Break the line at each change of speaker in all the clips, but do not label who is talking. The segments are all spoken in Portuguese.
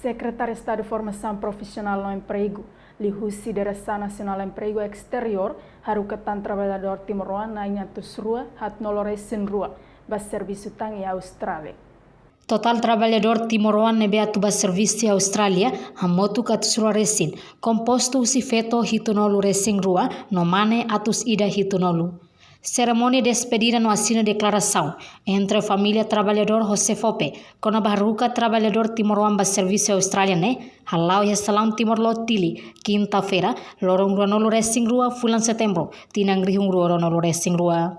Secretário de Estado de Formação Profissional no Emprego, Lihusi Direção Nacional de Emprego Exterior, Harukatan Trabalhador Timoroan na Inhatus Rua, Hatnoloresin Rua, bas serviço tang e Austrália.
Total trabalhador timoroan nebe atuba serviço Austrália, hamotu katus rua resin, composto usi feto hitunolu resing rua, no mane atus ida hitunolu. Cerimônia de despedida no assino declaração entre a família trabalhador José Fope, com a barruca trabalhador timoroan ba serviço Austrália ne, halau e salam Timor Lotili, quinta-feira, lorong ruanolo resing rua, fulan setembro, tinang rihung ruanolo resing rua.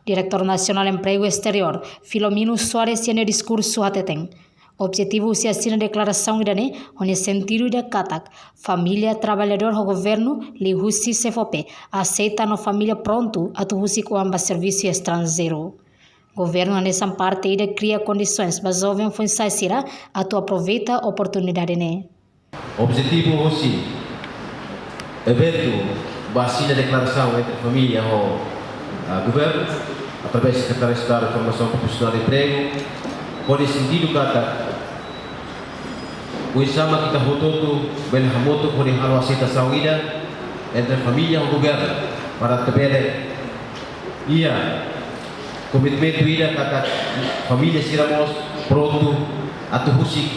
Diretor Nacional de Emprego Exterior, Filomeno Soares, no discurso hateteng. Objetivo se assina declaração idane, onde sentido da katak, família trabalhador do governo, Lihusi Sefope, aceita no família pronto a tuhusi com amba serviço estrangeiro. Governo nessa parte ida cria condições, mas jovem foi saíra a tu aproveita a oportunidade ne.
Objetivo hoje, evento, assina declaração entre família e governo, através do Secretário de Estado de Formação Profissional de Emprego, pode sentido kata o sama kita hototo bel hamoto pode halo aceitação ida entre família e governo para tebele ia komitmen ida kata família siramos pronto atu husik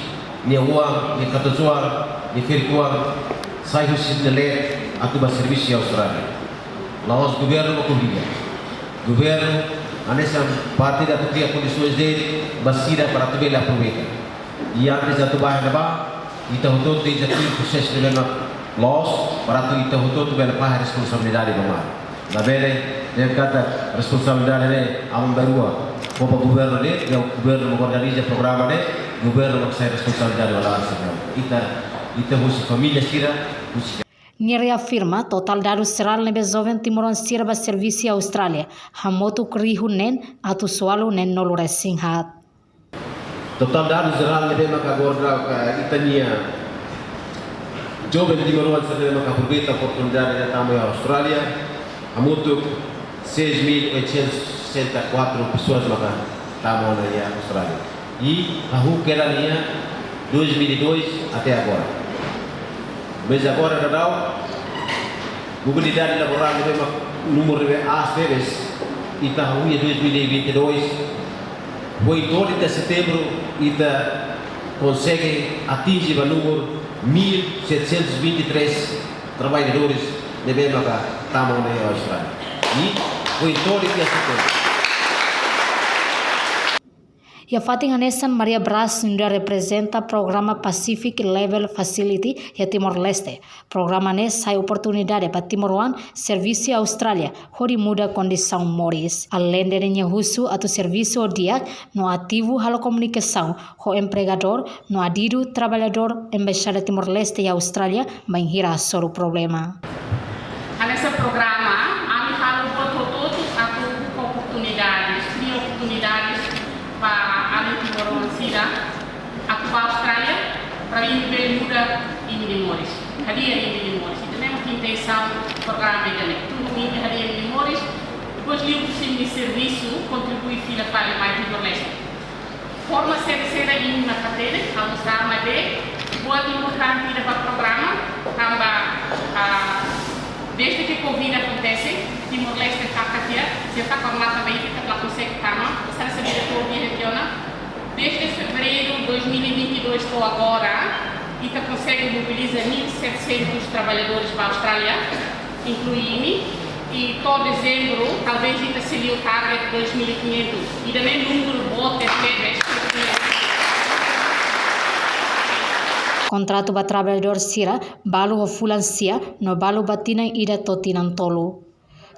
ni uang ni kata suar ni virtual sai husik nele atu ba serviço Austrália laos governo ko dia governo anessa parte da cria condições de basira para tebele aproveita e antes da tubar naba ita hotot de jati proses de lena loss para tu ita hotot bela pa responsabilidade do mar na bele de kata responsabilidade ne am barua como governo ne e o governo organiza programa ne governo não sai responsabilidade wala ita hoje família sira
Ni reafirma total dados seral nebe jovem timoran sirba serviço Austrália, hamotu krihu nen atu soalu nen nolu resing hat.
Total dados geral nebe maka gorda itania jovem timoran sirba maka aproveita a oportunidade de tamu Austrália, hamotu 6.864 pessoas maka tamu na Austrália. E a rua nia 2002 até agora. Mas agora não mobilidade laboral número A-Seres Itaúia 2022 foi 8 de setembro e consegue atingir o número 1.723 trabalhadores de Bemaca Tamão na Austrália e foi 8 de setembro.
E a Fatin Hanessan Maria Bras ainda representa programa Pacific Level Facility e Timor-Leste. Programa ne sai oportunidade para Timoroan serviço Austrália, hori muda condição moris. Além de renhusu atau serviço dia no ativo halo comunicação, o empregador no adido trabalhador embaixada Timor-Leste e Austrália vai hira sobre o problema.
Nesse programa, ali halo todo atau oportunidades, cria oportunidades para ali Timor Sira, aku para Austrália, para ir muda em Moris. Hadia em Moris. Então temos intenção programa de tudo em hadia em Moris. Depois livro de serviço contribui fila para mais Timor-Leste. Forma ser em uma cadeira, a mostrar mais de boa importante para o programa, desde que Covid acontece, Timor-Leste está aqui, já está com a mata bem, está consegue estar, você recebe diretor de regional. Desde fevereiro de 2022 estou agora, e consegue mobilizar 1.700 trabalhadores para a Austrália, incluindo, e todo dezembro, talvez ainda seria o target 2.500, e também o número de botes
Contrato ba trabalhador sira, balu o fulancia, no balu batina ida totinan tolo.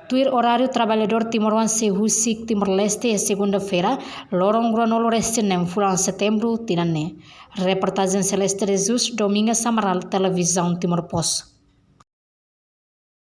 Tuir horário trabalhador Timoroan Sehusik Timor-Leste é segunda-feira, lorong granolo restinem fulan setembro tinane. Reportagem Celeste Jesus, Domingo Samaral, Televisão Timor Post.